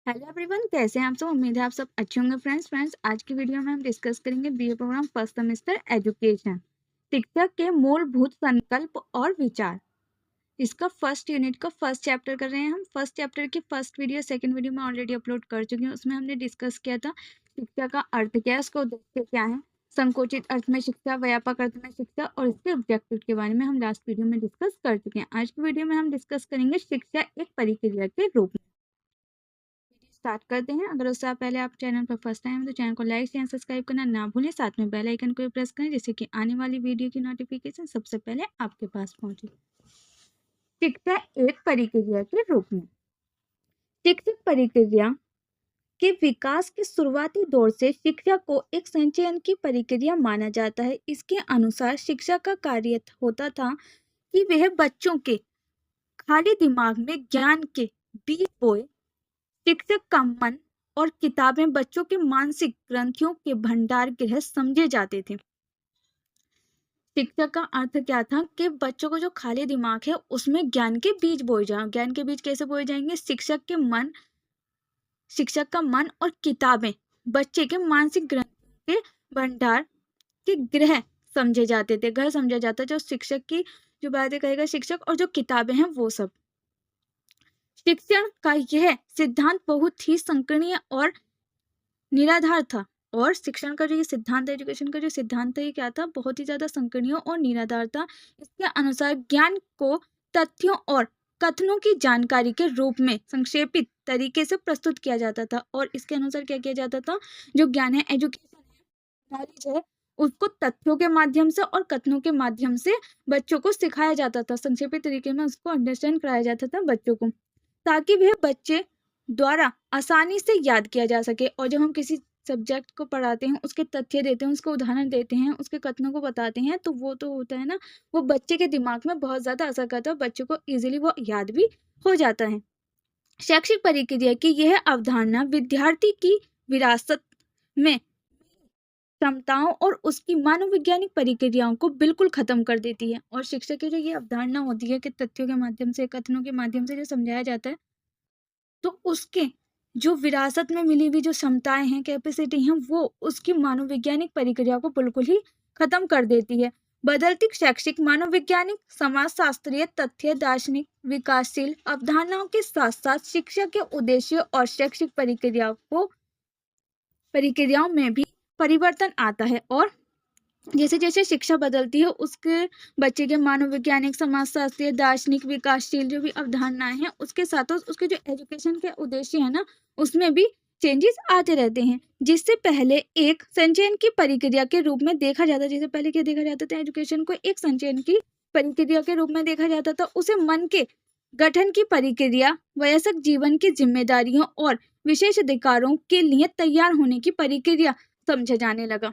Hello everyone, कैसे हैं आप सब। उम्मीद है आप सब अच्छे होंगे। फ्रेंड्स आज की वीडियो में हम डिस्कस करेंगे BA program first semester education, शिक्षक के मूलभूत संकल्प और विचार। इसका फर्स्ट यूनिट का फर्स्ट चैप्टर कर रहे हैं हम। फर्स्ट चैप्टर की फर्स्ट वीडियो सेकंड वीडियो में ऑलरेडी अपलोड कर चुकी हूँ। उसमें हमने डिस्कस किया था शिक्षा का अर्थ क्या है, उसका उद्देश्य क्या है, संकुचित अर्थ में शिक्षा, व्यापक अर्थ में शिक्षा और इसके ऑब्जेक्टिव के बारे में हम लास्ट वीडियो में डिस्कस कर चुके हैं। आज की वीडियो में हम डिस्कस करेंगे शिक्षा एक प्रक्रिया के रूप में। स्टार्ट करते हैं। अगर उससे पहले आप चैनल पर फर्स्ट टाइम तो चैनल को लाइक शेयर सब्सक्राइब करना ना भूलें। साथ में बेल आइकन को भी प्रेस करें जिससे कि आने वाली वीडियो की नोटिफिकेशन सबसे पहले आपके पास पहुंचे। शिक्षा एक प्रक्रिया के रूप में। शिक्षक प्रक्रिया के विकास के शुरुआती दौर से शिक्षा को एक संचयन की प्रक्रिया माना जाता है। इसके अनुसार शिक्षा का कार्य होता था कि वह बच्चों के खाली दिमाग में ज्ञान के बीज बोए। शिक्षक का मन और किताबें बच्चों के मानसिक ग्रंथियों के भंडार गृह समझे जाते थे। शिक्षक का अर्थ क्या था कि बच्चों को जो खाली दिमाग है उसमें ज्ञान के बीज बोए जाए। ज्ञान के बीज कैसे बोए जाएंगे? शिक्षक का मन और किताबें बच्चे के मानसिक ग्रंथियों के भंडार के गृह समझे जाते थे। घर समझा जाता है जो शिक्षक की जो बातें कहेगा शिक्षक, और जो किताबें हैं वो सब। शिक्षण का यह सिद्धांत बहुत ही संकीर्ण और निराधार था। और शिक्षण का जो ये सिद्धांत, एजुकेशन का जो सिद्धांत है, ये क्या था? बहुत ही ज्यादा संकीर्ण और निराधार था। इसके अनुसार ज्ञान को तथ्यों और कथनों की जानकारी के रूप में संक्षेपित तरीके से प्रस्तुत किया जाता था। और इसके अनुसार क्या किया जाता था? जो ज्ञान है, एजुकेशन है, नॉलेज है, उसको तथ्यों के माध्यम से और कथनों के माध्यम से बच्चों को सिखाया जाता था। संक्षेपित तरीके में उसको अंडरस्टैंड कराया जाता था बच्चों को, ताकि वह बच्चे द्वारा आसानी से याद किया जा सके। और जब हम किसी सब्जेक्ट को पढ़ाते हैं, उसके तथ्य देते हैं, उसको उदाहरण देते हैं, उसके कथनों को बताते हैं, तो वो तो होता है ना, वो बच्चे के दिमाग में बहुत ज्यादा असर करता है, बच्चों को इजीली वो याद भी हो जाता है। शैक्षिक प्रक्रिया की यह अवधारणा विद्यार्थी की विरासत में क्षमताओं और उसकी मानववैज्ञानिक प्रक्रियाओं को बिल्कुल खत्म कर देती है। और शिक्षा की जो ये अवधारणा होती है कि तथ्यों के माध्यम से, कथनों के माध्यम से जो समझाया जाता है, तो उसके जो विरासत में मिली हुई जो क्षमताएं हैं, कैपेसिटी हैं, वो उसकी मानववैज्ञानिक प्रक्रिया को बिल्कुल ही खत्म कर देती है। बदलती शैक्षिक, मानववैज्ञानिक, समाजशास्त्रीय, तथ्य दार्शनिक, विकासशील अवधारणाओं के साथ साथ शिक्षा के उद्देश्य और शैक्षिक प्रक्रियाओं में भी परिवर्तन आता है। और जैसे जैसे शिक्षा बदलती है, उसके बच्चे के मानववैज्ञानिक, समाजशास्त्रीय, दार्शनिक, विकासशील जो भी अवधारणाएं हैं, उसके साथ उसके जो एजुकेशन के उद्देश्य है ना, उसमें भी चेंजेस आते रहते हैं। जिससे पहले एक संचयन की प्रक्रिया के रूप में देखा जाता, जैसे पहले क्या देखा जाता था? एजुकेशन को एक संचयन की प्रक्रिया के रूप में देखा जाता था। उसे मन के गठन की प्रक्रिया, वयस्क जीवन की जिम्मेदारियों और विशेष अधिकारों के लिए तैयार होने की प्रक्रिया समझा जाने लगा।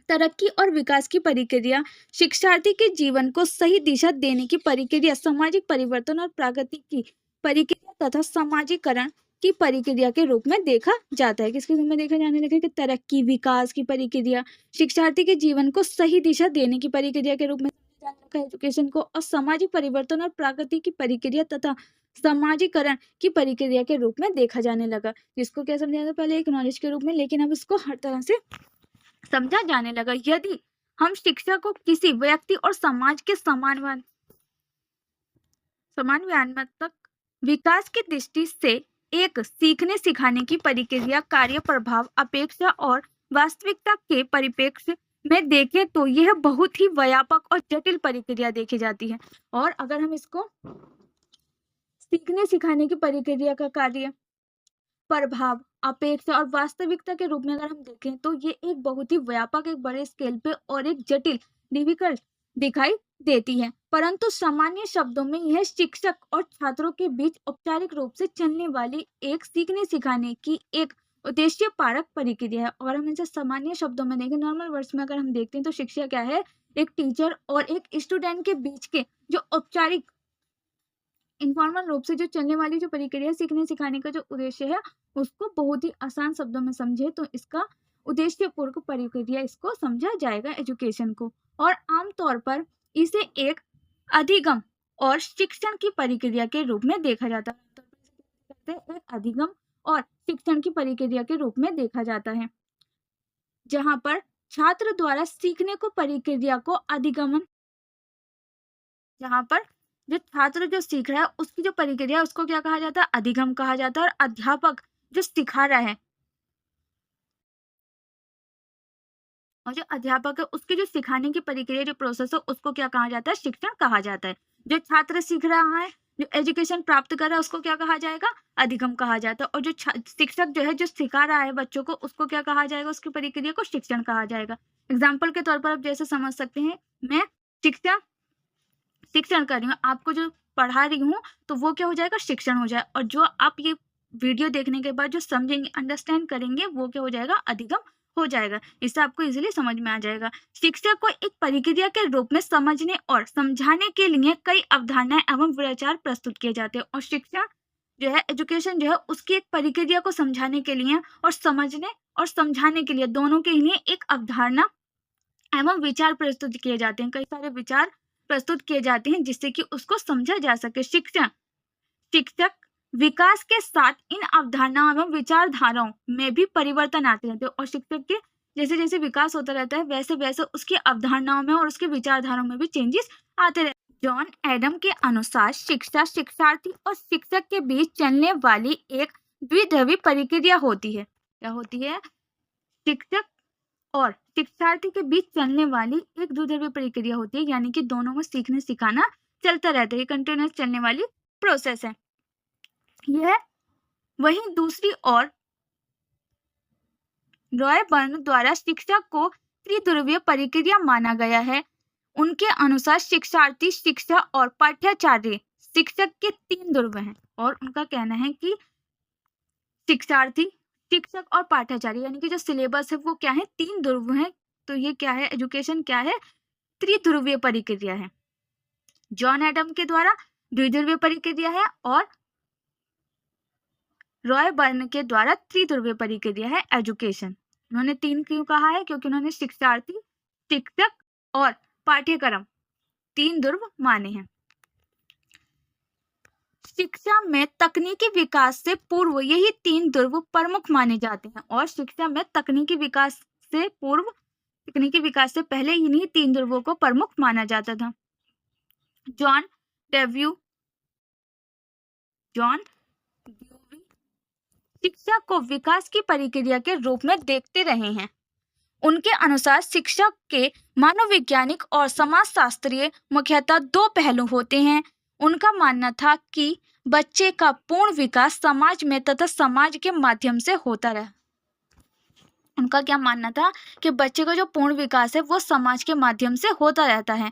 तरक्की और विकास की प्रक्रिया, शिक्षार्थी के जीवन को सही दिशा देने की प्रक्रिया, सामाजिक परिवर्तन और प्रगति की प्रक्रिया तथा समाजीकरण की प्रक्रिया के रूप में देखा जाता है। किसके रूप में देखा जाने लगा? कि तरक्की, विकास की प्रक्रिया, शिक्षार्थी के जीवन को सही दिशा देने की प्रक्रिया के रूप में समझा जाने लगा एजुकेशन को, और सामाजिक परिवर्तन और प्रगति की प्रक्रिया तथा समाजीकरण की प्रक्रिया के रूप में देखा जाने लगा। जिसको क्या समझा जाता? पहले एक नॉलेज के रूप में, लेकिन अब इसको हर तरह से समझा जाने लगा। यदि हम शिक्षा को किसी व्यक्ति और समाज के समान्वयात्मक विकास की दृष्टि से एक सीखने सिखाने की प्रक्रिया, कार्य, प्रभाव, अपेक्षा और वास्तविकता के परिप्रेक्ष्य में देखें तो यह बहुत ही व्यापक और जटिल प्रक्रिया देखी जाती है। और अगर हम इसको सीखने सिखाने की प्रक्रिया का कार्य, प्रभाव, अपेक्षा और वास्तविकता के रूप में अगर हम देखें तो ये एक बहुत ही व्यापक, एक बड़े स्केल पे और एक जटिल, डिफिकल्ट दिखाई देती है। परंतु सामान्य शब्दों में यह शिक्षक और छात्रों के बीच औपचारिक रूप से चलने वाली एक सीखने सिखाने की एक उद्देश्य पारक प्रक्रिया है। और हम इसे सामान्य शब्दों में देखें, नॉर्मल वर्ड्स में अगर हम देखते हैं, तो शिक्षा क्या है? एक टीचर और एक स्टूडेंट के बीच के जो औपचारिक, इनफॉर्मल रूप से जो चलने वाली जो प्रक्रिया, सीखने सिखाने का जो उद्देश्य है, उसको बहुत ही आसान शब्दों में समझे तो इसका उद्देश्य पूर्ण प्रक्रिया इसको समझा जाएगा एजुकेशन को। और आमतौर पर इसे एक अधिगम और शिक्षण की प्रक्रिया के रूप में देखा जाता है। से एक अधिगम और शिक्षण की प्रक्रिया के रूप में देखा जाता है, जहां पर छात्र द्वारा सीखने को प्रक्रिया को अधिगमन, जहां पर जो छात्र जो सीख रहा है उसकी जो प्रक्रिया है उसको क्या कहा जाता है, अधिगम कहा जाता है। और अध्यापक जो सिखा रहा है और जो अध्यापक है उसकी जो सिखाने की प्रक्रिया जो प्रोसेस है उसको क्या कहा जाता है, शिक्षण कहा जाता है। जो छात्र सीख रहा है, जो एजुकेशन प्राप्त कर रहा है उसको क्या कहा जाएगा, अधिगम कहा जाता है। और जो शिक्षक जो है जो सिखा रहा है बच्चों को उसको क्या कहा जाएगा, उसकी प्रक्रिया को शिक्षण कहा जाएगा। एग्जाम्पल के तौर पर आप जैसे समझ सकते हैं, मैं शिक्षण कर रही हूँ, आपको जो पढ़ा रही हूँ तो वो क्या हो जाएगा, शिक्षण हो जाए। और जो आप ये वीडियो देखने के बाद जो समझेंगे, अंडरस्टैंड करेंगे, वो क्या हो जाएगा, अधिगम हो जाएगा। इससे आपको इजीली समझ में आ जाएगा। शिक्षा को एक प्रक्रिया के रूप में समझने और समझाने के लिए कई अवधारणाएं एवं विचार प्रस्तुत किए जाते हैं। और शिक्षा जो है, एजुकेशन जो है, उसकी एक प्रक्रिया को समझाने के लिए और समझने और समझाने के लिए दोनों के लिए एक अवधारणा एवं विचार प्रस्तुत किए जाते हैं। कई सारे विचार प्रस्तुत किए जाते हैं जिससे कि उसको समझा जा सके। शिक्षक विकास के साथ इन अवधारणाओं एवं विचारधाराओं में भी परिवर्तन आते रहते हैं। और शिक्षक के जैसे जैसे विकास होता रहता है वैसे वैसे उसकी अवधारणाओं में और उसके विचारधाराओं में भी चेंजेस आते रहते हैं। जॉन एडम के अनुसार शिक्षा शिक्षार्थी और शिक्षक के बीच चलने वाली एक द्विध्रुवीय प्रक्रिया होती है। क्या होती है, शिक्षक और शिक्षार्थी के बीच चलने वाली एक द्विध्रुवीय प्रक्रिया होती है, यानी कि दोनों में सीखने सिखाना चलता रहता है, कंटिन्यूअस चलने वाली प्रोसेस है यह। वहीं दूसरी ओर रॉय बर्न द्वारा शिक्षा को त्रिध्रुवीय प्रक्रिया माना गया है। उनके अनुसार शिक्षार्थी, शिक्षा और पाठ्याचार्य शिक्षक के 3 ध्रुव हैं। और उनका कहना है कि शिक्षार्थी, शिक्षक और पाठ्याचार्य यानी कि जो सिलेबस है वो क्या है, 3 ध्रुव है। तो ये क्या है, एजुकेशन क्या है, त्रिध्रुवीय प्रक्रिया है। जॉन एडम के द्वारा द्विध्रुवीय प्रक्रिया है और रॉय बर्न के द्वारा त्रिध्रुवीय प्रक्रिया है एजुकेशन। उन्होंने 3 क्यों कहा है, क्योंकि उन्होंने शिक्षार्थी, शिक्षक और पाठ्यक्रम 3 ध्रुव माने हैं। शिक्षा में तकनीकी विकास से पूर्व यही 3 ध्रुव प्रमुख माने जाते हैं। और शिक्षा में तकनीकी विकास से पूर्व, तकनीकी विकास से पहले इन्हीं 3 ध्रुवों को प्रमुख माना जाता था। जॉन डेव्यू शिक्षा को विकास की प्रक्रिया के रूप में देखते रहे हैं। उनके अनुसार शिक्षा के मानववैज्ञानिक और समाजशास्त्रीय मुख्यतः 2 पहलू होते हैं। उनका मानना था कि बच्चे का पूर्ण विकास समाज में तथा समाज के माध्यम से होता रहा। उनका क्या मानना था कि बच्चे का जो पूर्ण विकास है वो समाज के माध्यम से होता रहता है।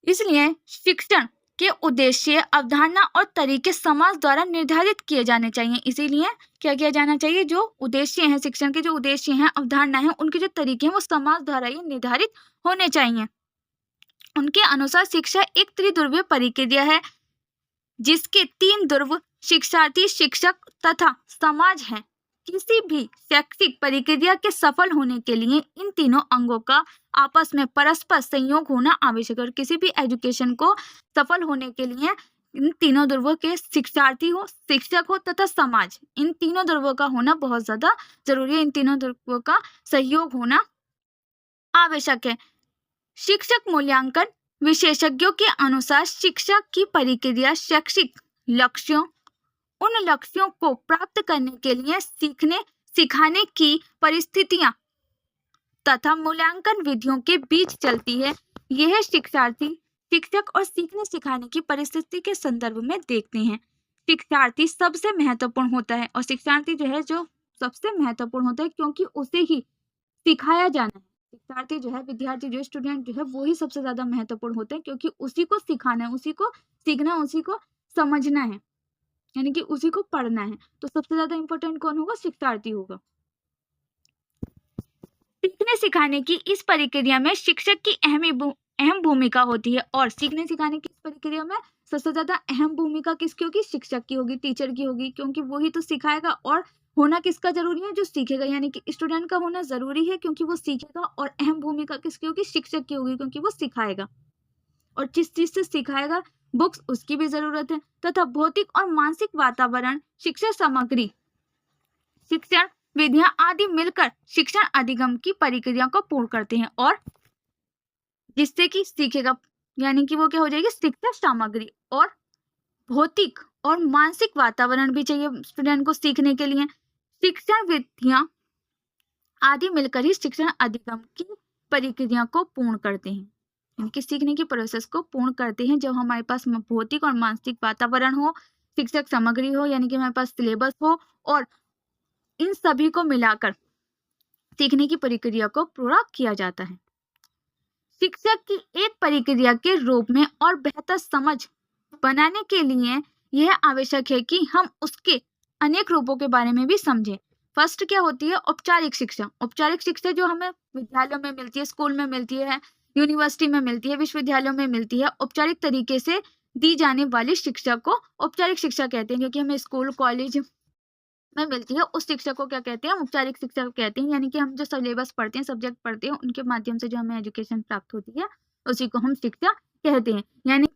इसलिए शिक्षण के उद्देश्य, अवधारणा और तरीके समाज द्वारा निर्धारित किए जाने चाहिए। इसीलिए क्या किया जाना चाहिए, जो उद्देश्य हैं शिक्षण के, जो उद्देश्य हैं, अवधारणा है, उनके जो तरीके हैं वो समाज द्वारा ही निर्धारित होने चाहिए। उनके अनुसार शिक्षा एक त्रिध्रुवीय प्रक्रिया है जिसके 3 ध्रुव शिक्षार्थी, शिक्षक तथा समाज हैं। किसी भी शैक्षिक प्रक्रिया के सफल होने के लिए इन तीनों अंगों का आपस में परस्पर संयोग होना आवश्यक है। और किसी भी एजुकेशन को सफल होने के लिए इन तीनों ध्रुवों के, शिक्षार्थी हो, शिक्षक हो तथा समाज, इन तीनों ध्रुवों का होना बहुत ज्यादा जरूरी है। इन तीनों ध्रुवों का सहयोग होना आवश्यक है। शिक्षक मूल्यांकन विशेषज्ञों के अनुसार शिक्षा की प्रक्रिया शैक्षिक लक्ष्यों, उन लक्ष्यों को प्राप्त करने के लिए सीखने सिखाने की परिस्थितियां तथा मूल्यांकन विधियों के बीच चलती है। यह शिक्षार्थी, शिक्षक और सीखने सिखाने की परिस्थिति के संदर्भ में देखते हैं। शिक्षार्थी सबसे महत्वपूर्ण होता है और शिक्षार्थी जो है जो सबसे महत्वपूर्ण होता है क्योंकि उसे ही सिखाया जाना है। शिक्षार्थी जो है, विद्यार्थी जो स्टूडेंट जो है वो ही सबसे ज्यादा महत्वपूर्ण होता है क्योंकि उसी को सिखाना है, उसी को सीखना, उसी को समझना है, यानी कि उसी को पढ़ना है। तो सबसे ज्यादा इंपॉर्टेंट कौन होगा, शिक्षार्थी होगा। सीखने सिखाने की इस प्रक्रिया में शिक्षक की अहम भूमिका होती है। और सीखने सिखाने की इस प्रक्रिया में सबसे ज्यादा अहम भूमिका किसकी होगी, शिक्षक की होगी, टीचर की होगी, क्योंकि वही तो सिखाएगा। और होना किसका जरूरी है, जो सीखेगा, यानी कि स्टूडेंट का होना जरूरी है क्योंकि वो सीखेगा। और अहम भूमिका किसकी होगी, शिक्षक की होगी, क्योंकि वो सिखाएगा। और जिस चीज से सिखाएगा बुक्स उसकी भी जरूरत है, तथा भौतिक और मानसिक वातावरण, शिक्षण सामग्री, शिक्षण विधियां आदि मिलकर शिक्षण अधिगम की प्रक्रिया को पूर्ण करते हैं और जिससे कि सीखेगा, यानी कि वो क्या हो जाएगी, शिक्षण सामग्री। और भौतिक और मानसिक वातावरण भी चाहिए स्टूडेंट को सीखने के लिए। शिक्षण विधियां आदि मिलकर ही शिक्षण अधिगम की प्रक्रिया को पूर्ण करते हैं, यानी कि सीखने की प्रोसेस को पूर्ण करते हैं जब हमारे पास भौतिक और मानसिक वातावरण हो, शिक्षक सामग्री हो, यानी कि हमारे पास सिलेबस हो, और इन सभी को मिलाकर सीखने की प्रक्रिया को पूरा किया जाता है। शिक्षक की एक प्रक्रिया के रूप में और बेहतर समझ बनाने के लिए यह आवश्यक है कि हम उसके अनेक रूपों के बारे में भी समझें। फर्स्ट क्या होती है, औपचारिक शिक्षा। औपचारिक शिक्षा जो हमें विद्यालयों में मिलती है, स्कूल में मिलती है, यूनिवर्सिटी में मिलती है, विश्वविद्यालयों में मिलती है। औपचारिक तरीके से दी जाने वाली शिक्षा को औपचारिक शिक्षा कहते हैं, क्योंकि हमें स्कूल कॉलेज में मिलती है उस शिक्षा को क्या कहते हैं, औपचारिक शिक्षा कहते हैं। यानी कि हम जो सिलेबस पढ़ते हैं, सब्जेक्ट पढ़ते हैं, उनके माध्यम से जो हमें एजुकेशन प्राप्त होती है उसी को हम शिक्षा कहते हैं। यानी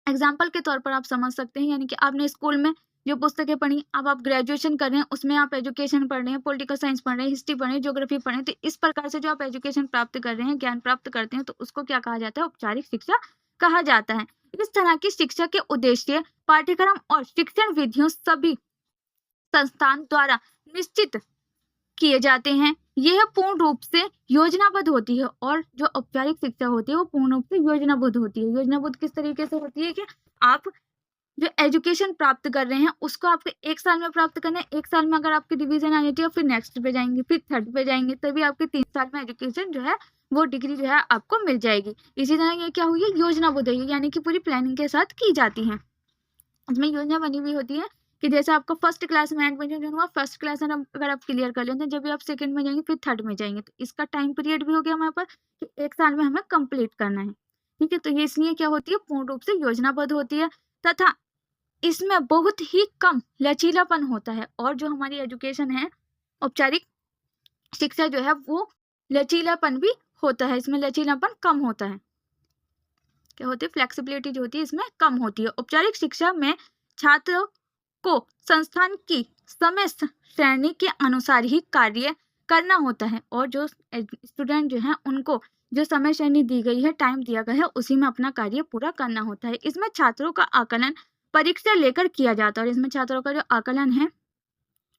एग्जाम्पल के तौर पर आप समझ सकते हैं, यानी कि आपने स्कूल में जो पुस्तकें पढ़ी, अब आप ग्रेजुएशन कर रहे हैं, उसमें आप एजुकेशन पढ़ रहे हैं, पॉलिटिकल साइंस पढ़ रहे हैं, हिस्ट्री पढ़ रहे हैं, ज्योग्राफी पढ़ रहे हैं, तो इस प्रकार से जो आप एजुकेशन प्राप्त कर रहे हैं, ज्ञान प्राप्त करते हैं, तो उसको क्या कहा जाता है, औपचारिक शिक्षा कहा जाता है। इस तरह की शिक्षा के उद्देश्य, पाठ्यक्रम और शिक्षण विधियों सभी संस्थान द्वारा निश्चित किए जाते हैं। यह पूर्ण रूप से योजनाबद्ध होती है, और जो औपचारिक शिक्षा होती है वो पूर्ण रूप से योजनाबद्ध होती है। योजनाबद्ध किस तरीके से होती है कि आप जो एजुकेशन प्राप्त कर रहे हैं उसको आपको एक साल में प्राप्त करना है। एक साल में अगर आपकी डिवीजन आ जाती है, फिर नेक्स्ट पे जाएंगे, फिर थर्ड पे जाएंगे, तभी आपके 3 साल में एजुकेशन जो है वो डिग्री जो है आपको मिल जाएगी। इसी तरह ये क्या हुई है, योजनाबद्ध है, यानी कि पूरी प्लानिंग के साथ की जाती है। इसमें योजना बनी हुई होती है कि जैसे आपका फर्स्ट क्लास में एडमिशन हुआ, फर्स्ट क्लास में अगर आप क्लियर कर लेते हैं, जब भी आप सेकंड में जाएंगे, फिर थर्ड में जाएंगे, तो इसका टाइम पीरियड भी हो गया हमारे पास कि 1 साल में हमें कंप्लीट करना है। ठीक है, तो ये इसलिए क्या होती है, पूर्ण रूप से योजनाबद्ध होती है, तथा इसमें बहुत ही कम लचीलापन होता है। और जो हमारी एजुकेशन है, औपचारिक शिक्षा जो है वो लचीलापन भी होता है, इसमें लचीलापन कम होता है। क्या होती है, फ्लेक्सिबिलिटी जो होती है इसमें कम होती है। औपचारिक शिक्षा में छात्रों को संस्थान की समय श्रेणी के अनुसार ही कार्य करना होता है, और जो स्टूडेंट जो हैं उनको जो समय श्रेणी दी गई है, टाइम दिया गया है, उसी में अपना कार्य पूरा करना होता है। इसमें छात्रों का आकलन परीक्षा लेकर किया जाता है, और इसमें छात्रों का जो आकलन है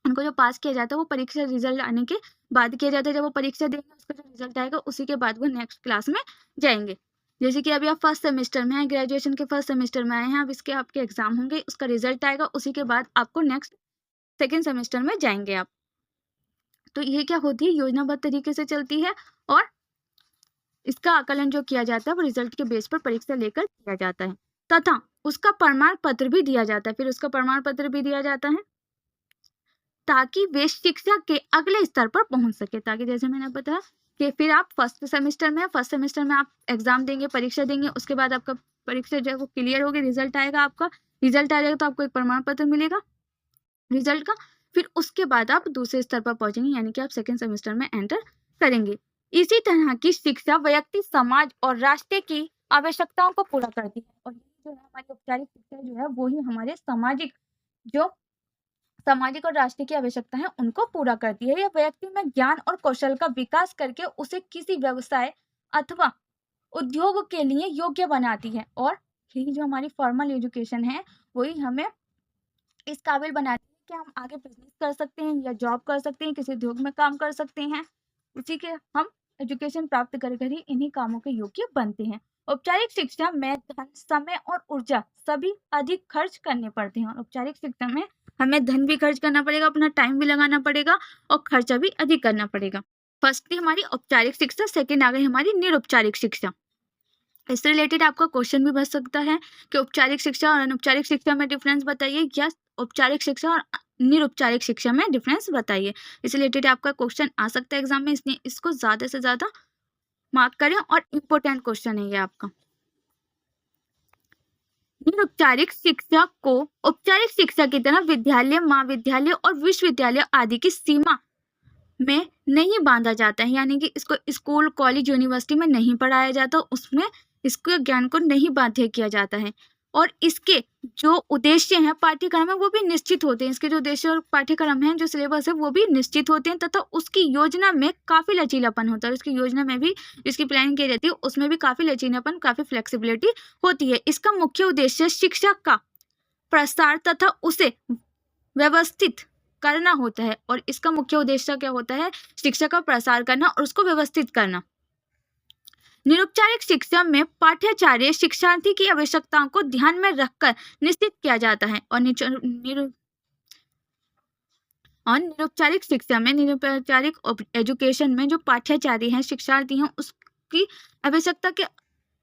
उनको जो पास किया जाता है वो परीक्षा रिजल्ट आने के बाद किया जाता है। जब वो परीक्षा देंगे, उसका जो रिजल्ट आएगा उसी के बाद वो नेक्स्ट क्लास में जाएंगे। जैसे कि अभी आप फर्स्ट सेमेस्टर में हैं, ग्रेजुएशन के फर्स्ट सेमेस्टर में आए हैं, अब इसके आपके एग्जाम होंगे, उसका रिजल्ट आएगा, उसी के बाद आपको नेक्स्ट सेकेंड सेमेस्टर में जाएंगे आप। तो ये क्या होती है, योजनाबद्ध तरीके से चलती है, और इसका आकलन जो किया जाता है वो रिजल्ट के बेस पर परीक्षा लेकर किया जाता है, तथा उसका प्रमाण पत्र भी दिया जाता है। फिर उसका प्रमाण पत्र भी दिया जाता है ताकि वे शिक्षा के अगले स्तर पर पहुंच सके। ताकि जैसे मैंने बताया कि फिर आप फर्स्ट सेमेस्टर में आप एग्जाम देंगे, परीक्षा देंगे, उसके बाद आपका परीक्षा जो है वो क्लियर होगी, रिजल्ट आएगा, आपका रिजल्ट आ जाएगा तो आपको एक प्रमाण पत्र मिलेगा रिजल्ट का। फिर उसके बाद आप दूसरे स्तर पर पहुंचेंगे, यानी कि आप सेकेंड सेमेस्टर में एंटर करेंगे। इसी तरह की शिक्षा व्यक्ति, समाज और राष्ट्र की आवश्यकताओं को पूरा करती है, और जो है हमारी औपचारिक शिक्षा जो है वो ही हमारे सामाजिक और राष्ट्र की आवश्यकता है उनको पूरा करती है। यह व्यक्ति में ज्ञान और कौशल का विकास करके उसे किसी व्यवसाय अथवा उद्योग के लिए योग्य बनाती है, और यही जो हमारी फॉर्मल एजुकेशन है वही हमें इस काबिल बनाती है कि हम आगे बिजनेस कर सकते हैं या जॉब कर सकते हैं, किसी उद्योग में काम कर सकते हैं। उसी के हम एजुकेशन प्राप्त कर कर ही इन्हीं कामों के योग्य बनते हैं। औपचारिक शिक्षा में धन, समय और ऊर्जा सभी अधिक खर्च करने पड़ते हैं, और औपचारिक शिक्षा में हमें धन भी खर्च करना पड़ेगा, अपना टाइम भी लगाना पड़ेगा, और खर्चा भी अधिक करना पड़ेगा। फर्स्ट थी हमारी औपचारिक शिक्षा, सेकेंड आ गई हमारी निरौपचारिक शिक्षा। इससे रिलेटेड आपका क्वेश्चन भी बच सकता है कि औपचारिक शिक्षा और अनौपचारिक शिक्षा में डिफरेंस बताइए, या औपचारिक शिक्षा और निरौपचारिक शिक्षा में डिफरेंस बताइए। इससे रिलेटेड आपका क्वेश्चन आ सकता है एग्जाम में, इसलिए इसको ज्यादा से ज्यादा मार्क करें, और इम्पोर्टेंट क्वेश्चन है ये आपका। निरौपचारिक शिक्षा को औपचारिक शिक्षा की तरह विद्यालय, महाविद्यालय और विश्वविद्यालय आदि की सीमा में नहीं बांधा जाता है, यानी कि इसको स्कूल, कॉलेज, यूनिवर्सिटी में नहीं पढ़ाया जाता, उसमें इसके ज्ञान को नहीं बाध्य किया जाता है। और इसके जो उद्देश्य हैं पाठ्यक्रम है वो भी निश्चित होते हैं। इसके जो उद्देश्य और पाठ्यक्रम हैं, जो सिलेबस है वो भी निश्चित होते हैं तथा उसकी योजना में काफ़ी लचीलापन होता है। उसकी योजना में भी जिसकी प्लानिंग की जाती है उसमें भी काफ़ी लचीलापन, काफ़ी फ्लेक्सिबिलिटी होती है। इसका मुख्य उद्देश्य शिक्षा का प्रसार तथा उसे व्यवस्थित करना होता है। और इसका मुख्य उद्देश्य क्या होता है? शिक्षा का प्रसार करना और उसको व्यवस्थित करना। निरुपचारिक शिक्षा में पाठ्याचार्य शिक्षार्थी की आवश्यकताओं को ध्यान में रखकर निश्चित किया जाता है। और निरुपचारिक शिक्षा में, निरुपचारिक एजुकेशन में जो पाठ्याचार्य हैं, शिक्षार्थी हैं, उसकी आवश्यकता के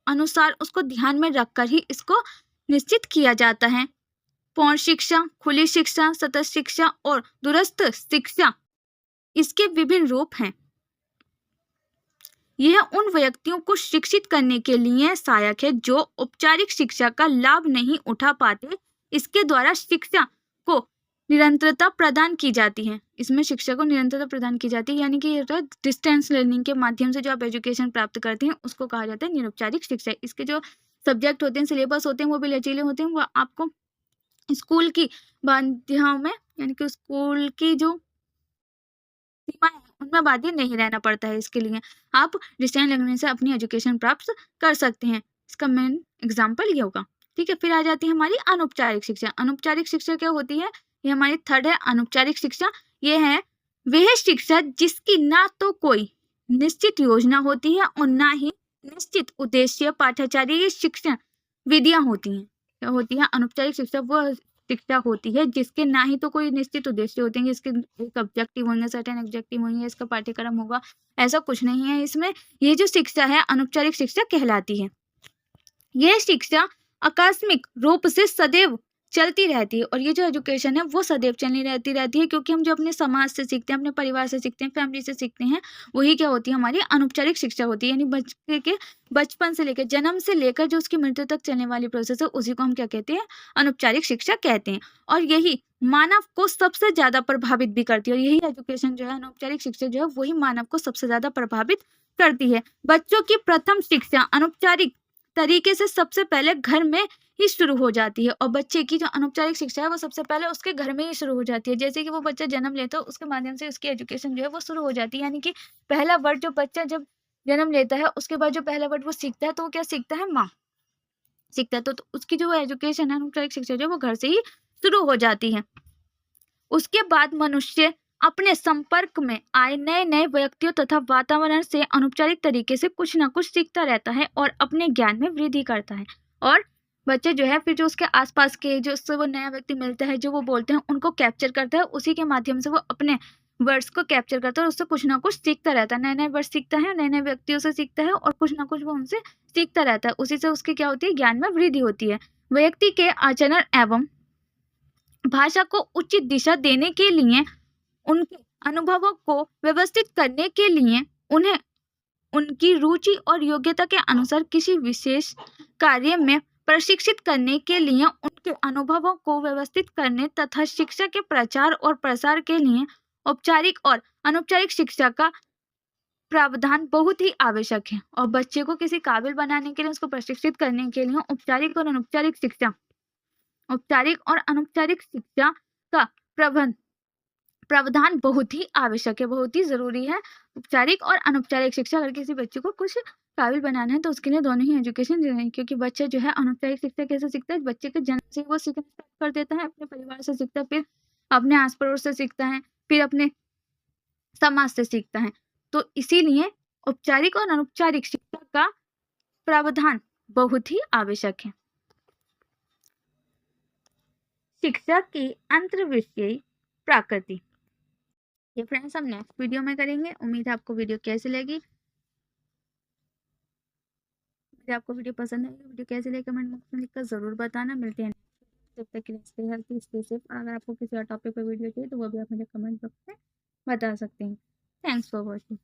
अनुसार उसको ध्यान में रखकर ही इसको निश्चित किया जाता है। पूर्ण शिक्षा, खुली शिक्षा, सतत शिक्षा और दूरस्थ शिक्षा इसके विभिन्न रूप हैं। यह उन व्यक्तियों को शिक्षित करने के लिए सहायक है जो औपचारिक शिक्षा का लाभ नहीं उठा पाते। इसके द्वारा शिक्षा को निरंतरता प्रदान की जाती है। इसमें शिक्षा को निरंतरता प्रदान की जाती है, यानी कि डिस्टेंस लर्निंग के माध्यम से जो आप एजुकेशन प्राप्त करते हैं उसको कहा जाता है निरुपचारिक शिक्षा। इसके जो सब्जेक्ट होते हैं, सिलेबस होते हैं, वो भी लचीले होते हैं। वो आपको स्कूल की बाध्यताओं में, यानी कि स्कूल की जो सीमाएं हैं उनमें बाध्य नहीं रहना पड़ता है। इसके लिए आप डिस्टेंस लर्निंग से अपनी एजुकेशन प्राप्त कर सकते हैं। इसका मेन एग्जाम्पल ये होगा। ठीक है, फिर आ जाती है हमारी अनौपचारिक शिक्षा। अनौपचारिक शिक्षा क्या होती है? ये हमारी थर्ड है, अनौपचारिक शिक्षा। ये है वह शिक्षा जिसकी ना तो कोई निश्चित योजना होती है और ना ही निश्चित उद्देश्य, पाठ्याचार्य या शिक्षण विधियां होती हैं। क्या होती है? अनौपचारिक शिक्षा वो शिक्षा होती है जिसके ना ही तो कोई निश्चित उद्देश्य होते हैं, इसके एक ऑब्जेक्टिव होंगे, सर्टेन ऑब्जेक्टिव होंगे, इसका पाठ्यक्रम होगा, ऐसा कुछ नहीं है इसमें। ये जो शिक्षा है अनौपचारिक शिक्षा कहलाती है। यह शिक्षा आकस्मिक रूप से सदैव चलती रहती है। और ये जो एजुकेशन है वो सदैव चलती रहती है, क्योंकि हम जो अपने समाज से सीखते हैं, अपने परिवार से सीखते हैं, फैमिली से सीखते हैं, वही क्या होती है? हमारी अनौपचारिक शिक्षा होती है। यानी बच्चे के बचपन से लेकर, जन्म से लेकर जो उसकी मृत्यु तक चलने वाली प्रोसेस है उसी को हम क्या कहते हैं? अनौपचारिक शिक्षा कहते हैं। और यही मानव को सबसे ज्यादा प्रभावित भी करती है। और यही एजुकेशन जो है, अनौपचारिक शिक्षा जो है, वही मानव को सबसे ज्यादा प्रभावित करती है। बच्चों की प्रथम शिक्षा अनौपचारिक तरीके से सबसे पहले घर में ही शुरू हो जाती है। और बच्चे की जो अनौपचारिक शिक्षा है वो सबसे पहले उसके घर में ही शुरू हो जाती है। जैसे कि वो बच्चा जन्म लेता है, उसके माध्यम से उसकी एजुकेशन जो है वो शुरू हो जाती है। यानी कि पहला वर्ड जो बच्चा जब जन्म लेता है उसके बाद जो पहला वर्ड वो सीखता है, तो वो क्या सीखता है? माँ सीखता है। तो उसकी जो एजुकेशन है, अनौपचारिक शिक्षा जो है, वो घर से ही शुरू हो जाती है। उसके बाद मनुष्य अपने संपर्क में आए नए नए व्यक्तियों तथा वातावरण से अनौपचारिक तरीके से कुछ ना कुछ सीखता रहता है और अपने ज्ञान में वृद्धि करता है। और बच्चे जो है फिर जो उसके आसपास के जो उससे वो नया व्यक्ति मिलता है, जो वो बोलते हैं, उनको कैप्चर करता है। उसी के माध्यम से वो अपने वर्ड्स को कैप्चर करता है और उससे कुछ ना कुछ सीखता रहता है। नए नए वर्ड सीखता है, नए नए व्यक्तियों से सीखता है और कुछ ना कुछ वो उनसे सीखता रहता है। उसी से उसकी क्या होती है? ज्ञान में वृद्धि होती है। व्यक्ति के आचरण एवं भाषा को उचित दिशा देने के लिए, उनके अनुभवों को व्यवस्थित करने के लिए, उन्हें उनकी रुचि और योग्यता के अनुसार किसी विशेष कार्य में प्रशिक्षित करने के लिए, उनके अनुभवों को व्यवस्थित करने तथा शिक्षा के प्रचार और प्रसार के लिए औपचारिक और अनौपचारिक शिक्षा का प्रावधान बहुत ही आवश्यक है। और बच्चे को किसी काबिल बनाने के लिए, उसको प्रशिक्षित करने के लिए औपचारिक और अनौपचारिक शिक्षा, औपचारिक और अनौपचारिक शिक्षा का प्रावधान बहुत ही आवश्यक है, बहुत ही जरूरी है। औपचारिक और अनौपचारिक शिक्षा, अगर किसी बच्चे को कुछ काबिल बनाना है तो उसके लिए दोनों ही एजुकेशन देना है। क्योंकि बच्चा जो है अनौपचारिक शिक्षा कैसे सीखता है? बच्चे के जन्म से वो सीखना स्टार्ट कर देता है, अपने परिवार से सीखता है, फिर अपने आस पड़ोस से सीखता है, फिर अपने समाज से सीखता है। तो इसीलिए औपचारिक और अनौपचारिक शिक्षा का प्रावधान बहुत ही आवश्यक है। शिक्षा की अंतर्विषयी प्रकृति, ये फ्रेंड्स हम नेक्स्ट वीडियो में करेंगे। उम्मीद है आपको वीडियो कैसी लगी। मुझे आपको वीडियो पसंद आई, वीडियो कैसी लगी कमेंट बॉक्स में लिखकर जरूर बताना। मिलते हैं जब तक के लिए स्टे हेल्थी, स्टे सेफ। और अगर आपको किसी और टॉपिक पर वीडियो चाहिए तो वो भी आप मुझे कमेंट बॉक्स में बता सकते हैं। Thanks for watching.